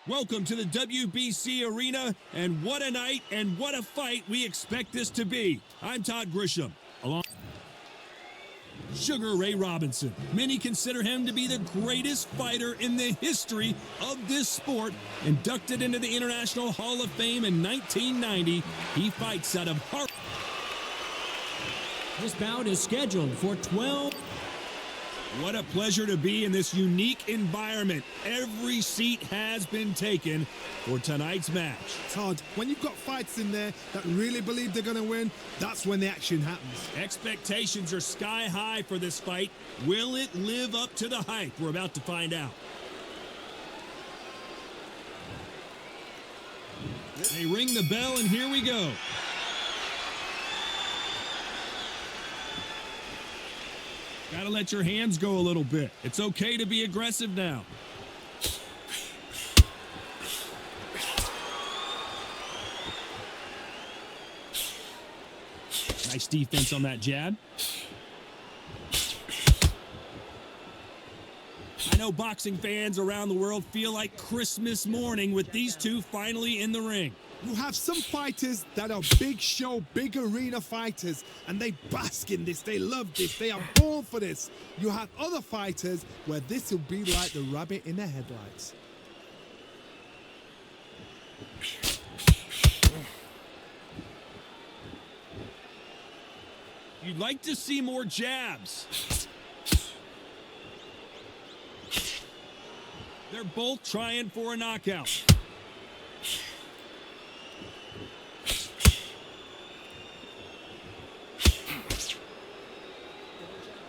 Welcome to the WBC Arena, and what a night and what a fight we expect this to be. I'm Todd Grisham, along Sugar Ray Robinson. Many consider him to be the greatest fighter in the history of this sport. Inducted into the International Hall of Fame in 1990, he fights out of Harvard. This bout is scheduled for 12. What a pleasure to be in this unique environment. Every seat has been taken for tonight's match. Todd, when you've got fights in there that really believe they're going to win, that's when the action happens. Expectations are sky high for this fight. Will it live up to the hype? We're about to find out. They ring the bell, and here we go. Gotta let your hands go a little bit. It's okay to be aggressive now. Nice defense on that jab. I know boxing fans around the world feel like Christmas morning with these two finally in the ring. You have some fighters that are big show, big arena fighters, and they bask in this, they love this, they are born for this. You have other fighters where this will be like the rabbit in the headlights. You'd like to see more jabs. They're both trying for a knockout.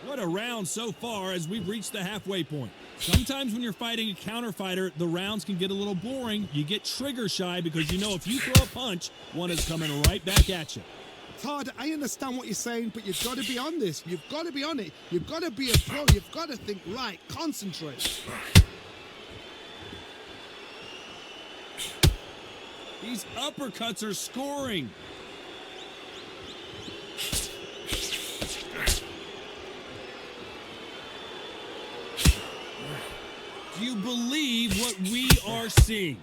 What a round so far as we've reached the halfway point. Sometimes when you're fighting a counter fighter, the rounds can get a little boring. You get trigger shy because you know if you throw a punch, one is coming right back at you. Todd, I understand what you're saying, but you've got to be on this. You've got to be on it. You've got to be a pro. You've got to think, right, concentrate. These uppercuts are scoring. Do you believe what we are seeing?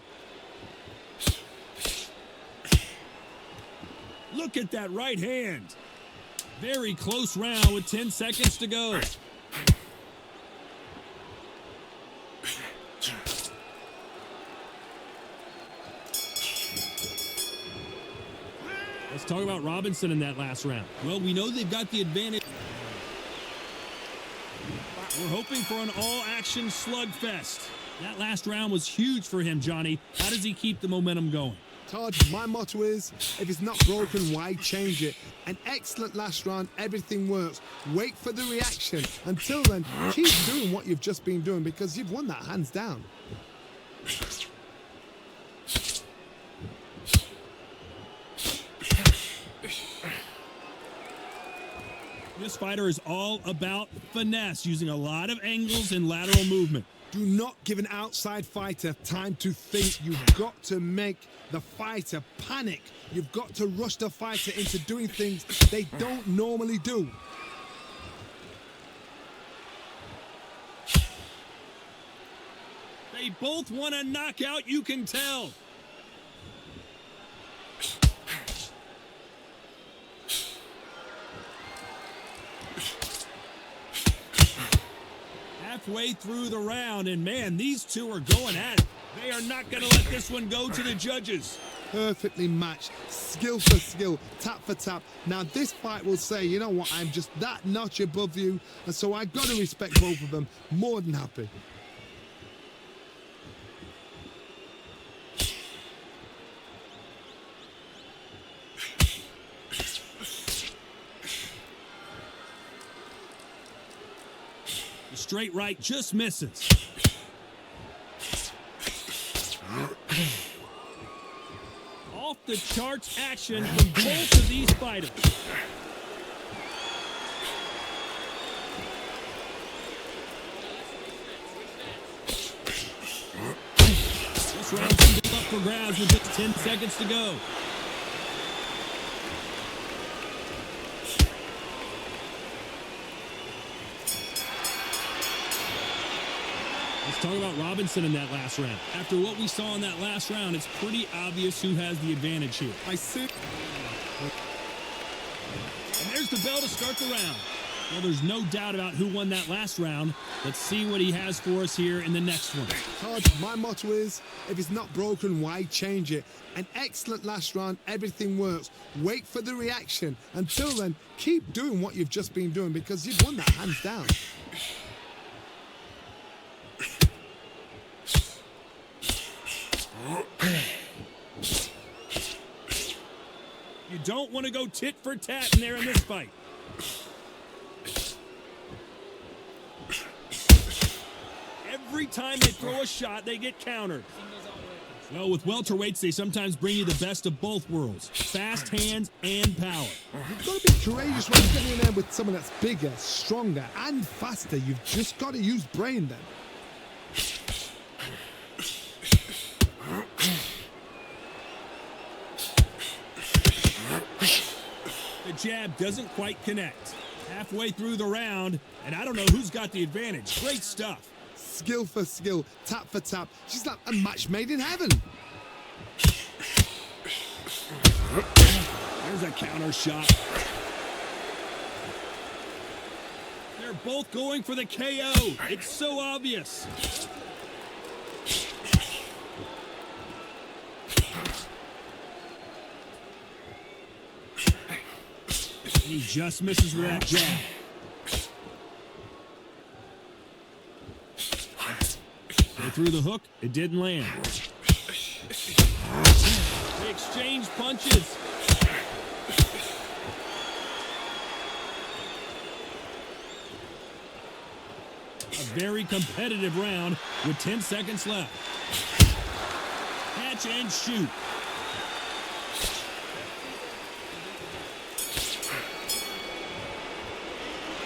Look at that right hand. Very close round with 10 seconds to go. Let's talk about Robinson in that last round. Well, we know they've got the advantage. We're hoping for an all-action slugfest. That last round was huge for him, Johnny. How does he keep the momentum going? Todd, my motto is, if it's not broken, why change it? An excellent last round, everything works. Wait for the reaction. Until then, keep doing what you've just been doing because you've won that hands down. This fighter is all about finesse, using a lot of angles and lateral movement. Do not give an outside fighter time to think. You've got to make the fighter panic. You've got to rush the fighter into doing things they don't normally do. They both want a knockout, you can tell. Halfway through the round, and man, these two are going at it. They are not going to let this one go to the judges. Perfectly matched, skill for skill, tap for tap. Now this fight will say, you know what, I'm just that notch above you, and so I've got to respect both of them. More than happy. Straight right just misses. Off the charts action from both of these fighters. This round's up for grabs with just 10 seconds to go. Let's talk about Robinson in that last round. After what we saw in that last round, it's pretty obvious who has the advantage here. I see. And there's the bell to start the round. Well, there's no doubt about who won that last round. Let's see what he has for us here in the next one. Todd, my motto is, if it's not broken, why change it? An excellent last round, everything works. Wait for the reaction. Until then, keep doing what you've just been doing because you've won that hands down. You don't want to go tit for tat in there in this fight. Every time they throw a shot, they get countered. Well, with welterweights, they sometimes bring you the best of both worlds. Fast hands and power. You've got to be courageous when you're getting in there with someone that's bigger, stronger, and faster. You've just got to use brain then. The jab doesn't quite connect. Halfway through the round, and I don't know who's got the advantage. Great stuff. Skill for skill, tap for tap. She's like a match made in heaven. There's a counter shot. They're both going for the KO. It's so obvious. He just misses with that jab. They threw the hook. It didn't land. They exchange punches. A very competitive round with 10 seconds left. Catch and shoot.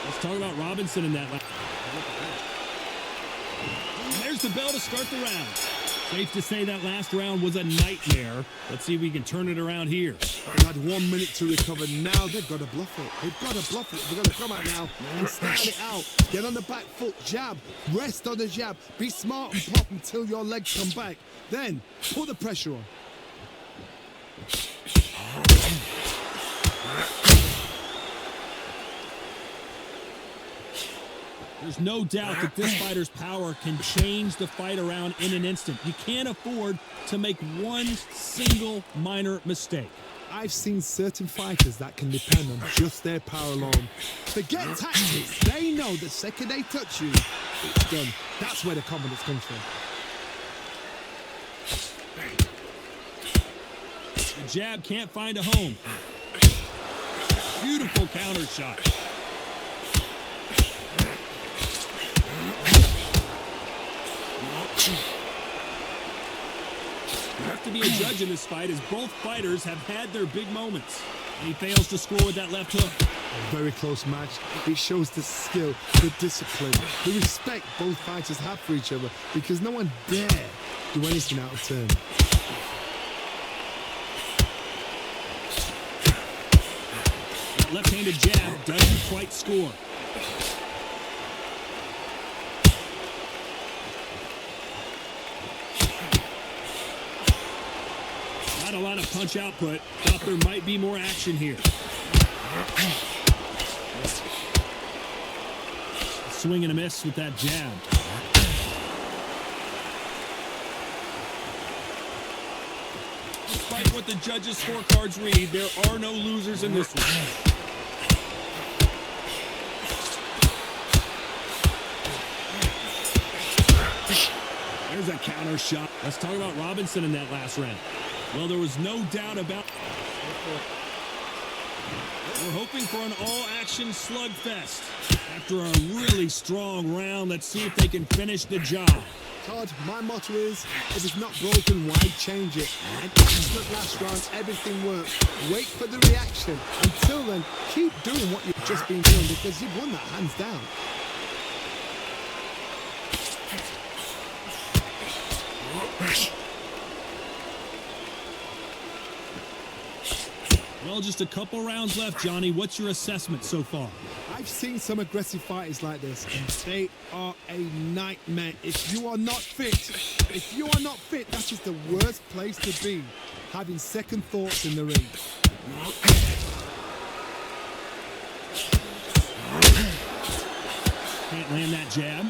Let's talk about Robinson in that last. And there's the bell to start the round. Safe to say that last round was a nightmare. Let's see if we can turn it around here. They had 1 minute to recover. Now they've got to bluff it. They've got to bluff it. They're going to come out now and start it out. Get on the back foot, jab, rest on the jab. Be smart and pop until your legs come back. Then put the pressure on. There's no doubt that this fighter's power can change the fight around in an instant. You can't afford to make one single minor mistake. I've seen certain fighters that can depend on just their power alone. Forget tactics. They know the second they touch you, it's done. That's where the confidence comes from. The jab can't find a home. Beautiful counter shot. You have to be a judge in this fight as both fighters have had their big moments. And he fails to score with that left hook. A very close match. It shows the skill, the discipline, the respect both fighters have for each other because no one dare do anything out of turn. That left-handed jab doesn't quite score. Not a lot of punch output. Thought there might be more action here. Swing and a miss with that jab. Despite what the judges' scorecards read, there are no losers in this one. There's a counter shot. Let's talk about Robinson in that last round. Well, there was no doubt about. We're hoping for an all-action slugfest. After a really strong round, let's see if they can finish the job. Todd, my motto is, if it's not broken, why change it? An excellent last round, everything works. Wait for the reaction. Until then, keep doing what you've just been doing because you've won that hands down. Well, just a couple rounds left, Johnny. What's your assessment so far? I I've seen some aggressive fighters like this, and they are a nightmare. If you are not fit, that is the worst place to be, having second thoughts in the ring. Can't land that jab.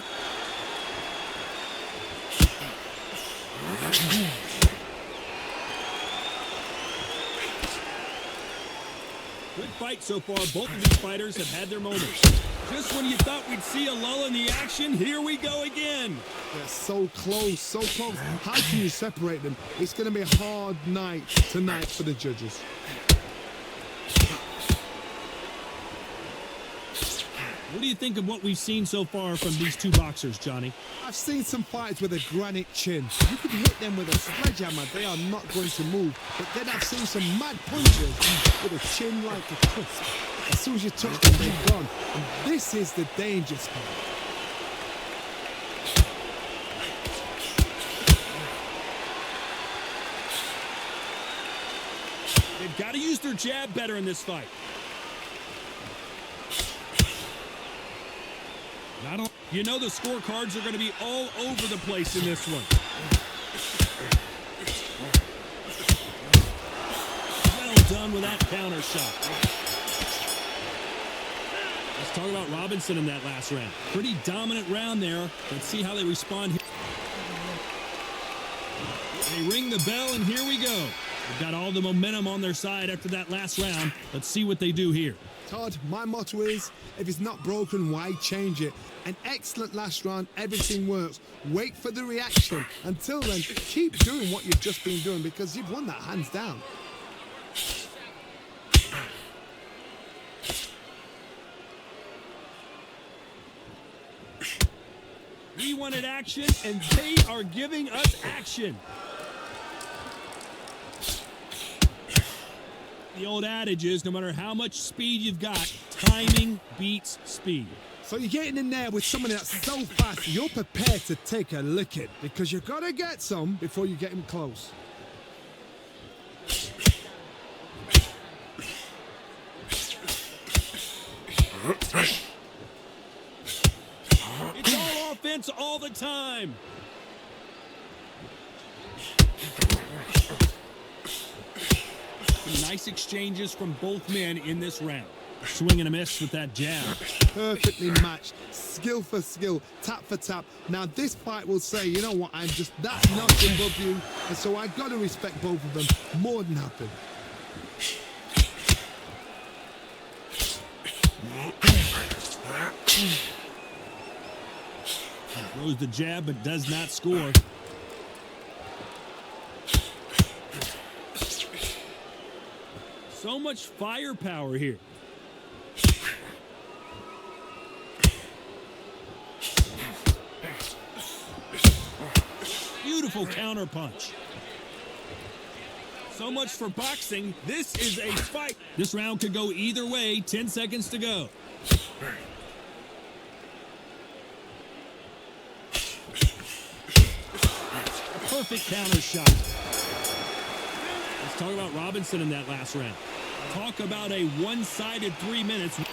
Good fight so far. Both of these fighters have had their moments. Just when you thought we'd see a lull in the action, here we go again. They're so close, so close. How can you separate them? It's going to be a hard night tonight for the judges. What do you think of what we've seen so far from these two boxers, Johnny? I've seen some fighters with a granite chin. You can hit them with a sledgehammer, they are not going to move. But then I've seen some mad punchers with a chin like a crisp. As soon as you touch them, they're gone. And this is the danger spot. They've got to use their jab better in this fight. You know the scorecards are going to be all over the place in this one. Well done with that counter shot. Let's talk about Robinson in that last round. Pretty dominant round there. Let's see how they respond here. They ring the bell, and here we go. They've got all the momentum on their side after that last round. Let's see what they do here. Todd, my motto is, if it's not broken, why change it? An excellent last round, everything works. Wait for the reaction. Until then, keep doing what you've just been doing because you've won that hands down. We wanted action, and they are giving us action. The old adage is, no matter how much speed you've got, timing beats speed. So you're getting in there with someone that's so fast, you're prepared to take a licking because you've got to get some before you get him close. It's all offense all the time. Some nice exchanges from both men in this round. Swing and a miss with that jab. Perfectly matched, skill for skill, tap for tap. Now this fight will say, you know what, I'm just that notch above you, and so I got to respect both of them more than happy. Throws the jab but does not score. So much firepower here. Beautiful counter punch. So much for boxing. This is a fight. This round could go either way. 10 seconds to go. A perfect counter shot. Let's talk about Robinson in that last round. Talk about a one-sided 3 minutes. We're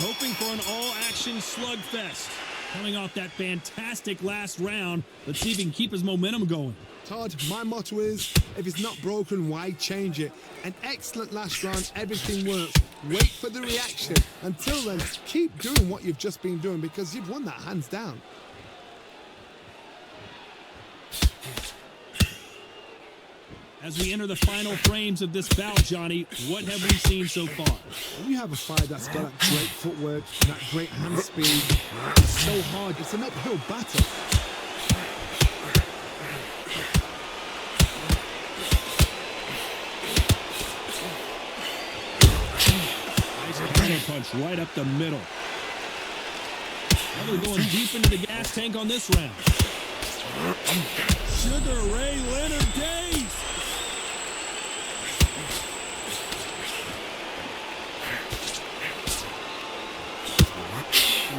hoping for an all-action slugfest. Coming off that fantastic last round, let's see if he can keep his momentum going. Todd, my motto is, if it's not broken, why change it? An excellent last round, everything works. Wait for the reaction. Until then, keep doing what you've just been doing because you've won that hands down. As we enter the final frames of this bout, Johnny, what have we seen so far? When you have a fight that's got that great footwork, that great hand speed, it's so hard. It's an uphill battle. Nice counter punch right up the middle. Now they're going deep into the gas tank on this round. Sugar Ray Leonard days.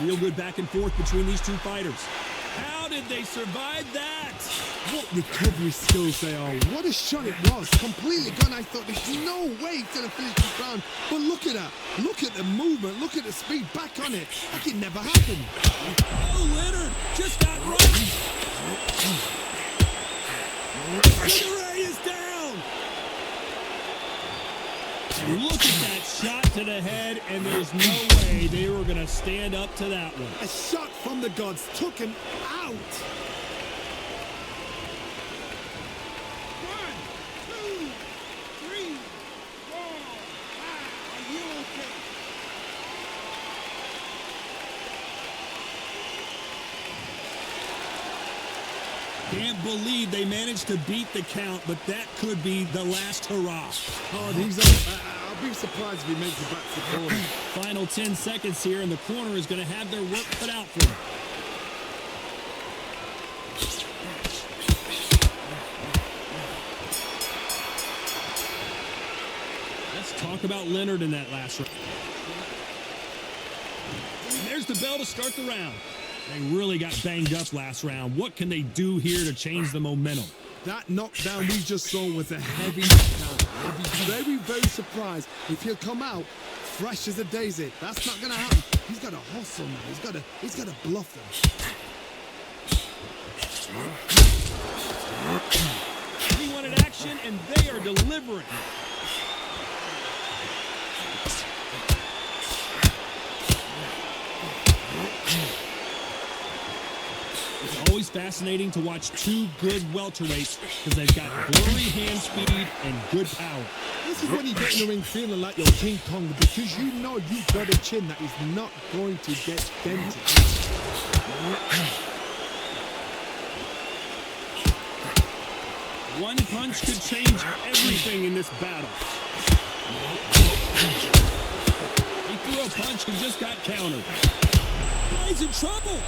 Real good back and forth between these two fighters. How did they survive that? What recovery skills they are. What a shot it was. Completely gone. I thought there's no way he's going to finish this round. But look at that. Look at the movement. Look at the speed. Back on it. Like it never happened. Oh, Leonard just got right. Leonard is down. Look at that shot to the head, and there's no way they were going to stand up to that one. A shot from the gods took him out. 1, 2, 3, 4, 5. Are you okay? Can't believe they managed to beat the count, but that could be the last hurrah. Oh, he's on. I'll be surprised if he makes it back to the corner. Final 10 seconds here, and the corner is going to have their work cut out for them. Let's talk about Leonard in that last round. And there's the bell to start the round. They really got banged up last round. What can they do here to change the momentum? That knockdown we just saw was a heavy knockdown. I'd be very, very surprised if he'll come out fresh as a daisy. That's not going to happen. He's got to hustle now. He's got to bluff them. He wanted action, and they are delivering. It's always fascinating to watch two good welterweights because they've got blurry hand speed and good power. This is when you get in the ring feeling like you're King Kong because you know you've got a chin that is not going to get dented. One punch could change everything in this battle. He threw a punch and just got countered. Now he's in trouble.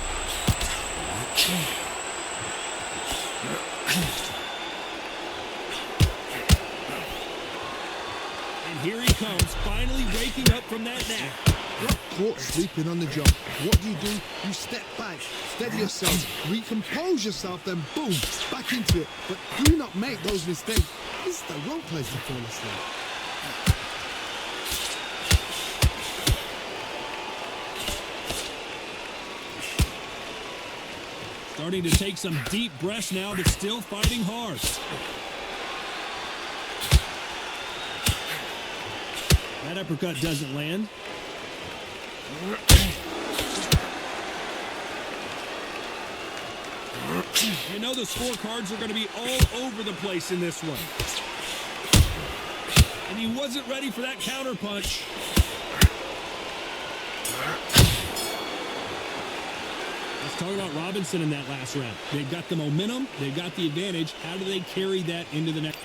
And here he comes, finally waking up from that nap. Got caught sleeping on the job. What do? You step back, steady yourself, recompose yourself, then boom, back into it. But do not make those mistakes. This is the wrong place to fall asleep. Starting to take some deep breaths now, but still fighting hard. That uppercut doesn't land. You know the scorecards are going to be all over the place in this one. And he wasn't ready for that counter punch. Let's talk about Robinson in that last round. They've got the momentum. They've got the advantage. How do they carry that into the next?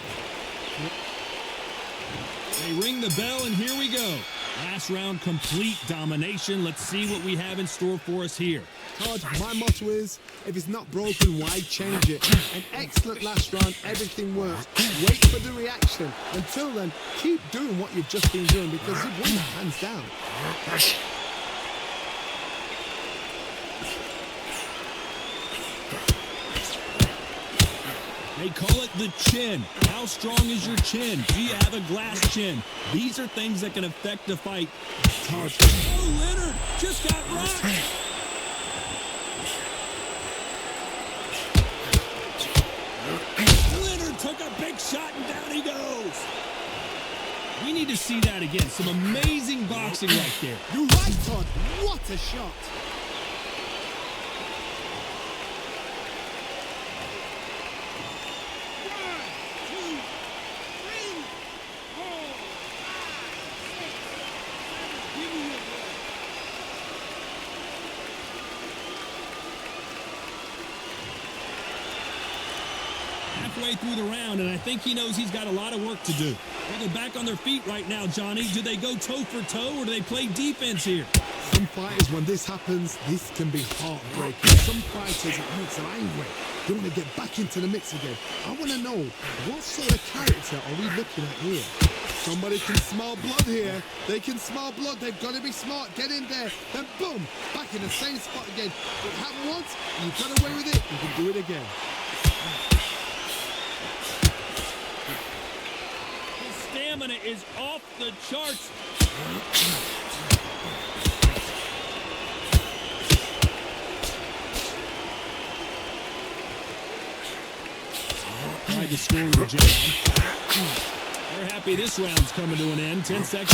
They ring the bell, and here we go. Last round, complete domination. Let's see what we have in store for us here. Todd, my motto is, if it's not broken, why change it? An excellent last round, everything works. Wait for the reaction. Until then, keep doing what you've just been doing because you've won hands down. They call it the chin. How strong is your chin? Do you have a glass chin? These are things that can affect the fight. Todd. Oh, Leonard just got rocked. Leonard took a big shot and down he goes. We need to see that again. Some amazing boxing right there. You're right, Todd. What a shot. Halfway through the round, and I think he knows he's got a lot of work to do. They're back on their feet right now, Johnny. Do they go toe for toe, or do they play defense here? Some fighters, when this happens, this can be heartbreaking. Some fighters, it makes them angry. They want to get back into the mix again. I want to know, what sort of character are we looking at here? Somebody can smell blood here. They can smell blood. They've got to be smart. Get in there. Then boom, back in the same spot again. It happened once. You got away with it. You can do it again. His stamina is off the charts. Tried to score with a jab. They're happy this round's coming to an end. 10 seconds.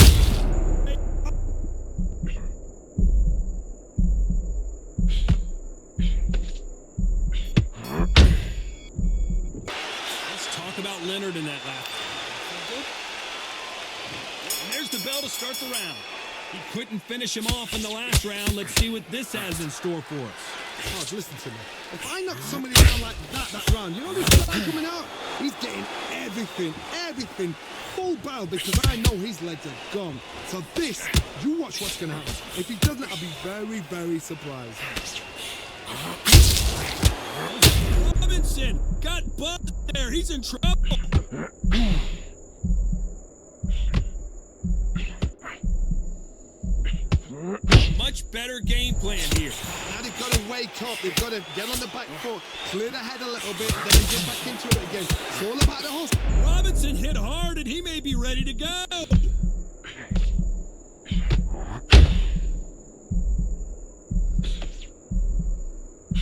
Let's talk about Leonard in that lap. And there's the bell to start the round. He couldn't finish him off in the last round. Let's see what this has in store for us. Oh, listen to me. If I knock somebody down like that round, you know this guy coming out? He's getting everything full barrel because I know his legs are gone. So this, you watch what's going to happen. If he doesn't, I'll be very, very surprised. Robinson got buzzed there. He's in trouble. Much better game plan here. Now they've got to wake up. They've got to get on the back foot, clear the head a little bit, then get back into it again. It's all about the hustle. Robinson hit hard, and he may be ready to go.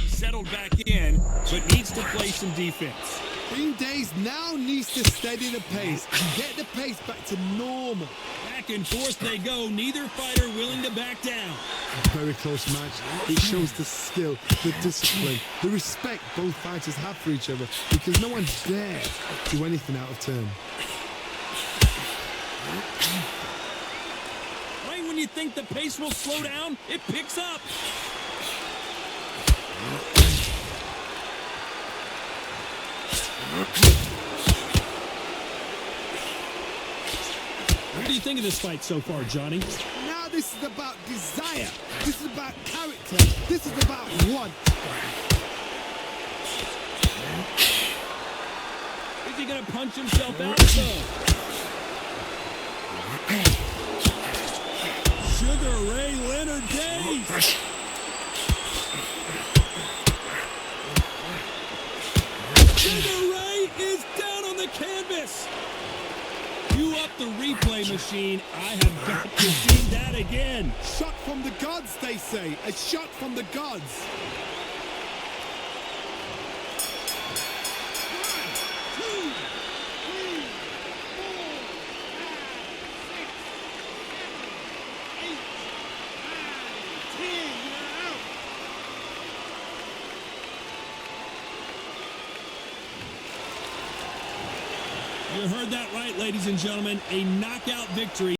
Settled back in, but needs to play some defense. Bean Days now needs to steady the pace and get the pace back to normal. Back and forth they go, neither fighter willing to back down. A very close match. It shows the skill, the discipline, the respect both fighters have for each other because no one dares do anything out of turn. Right when you think the pace will slow down, it picks up. What do you think of this fight so far, Johnny? Now this is about desire. This is about character. This is about want. Is he going to punch himself out? Sugar Ray Leonard days. Sugar Ray is down on the canvas. You up the replay machine. I have got to see that again. Shot from the gods, they say. A shot from the gods. 1, 2, 3, 4, 5, 6, 7, 8, 9, 10. You're out. You heard that right, ladies and gentlemen. A knockout victory.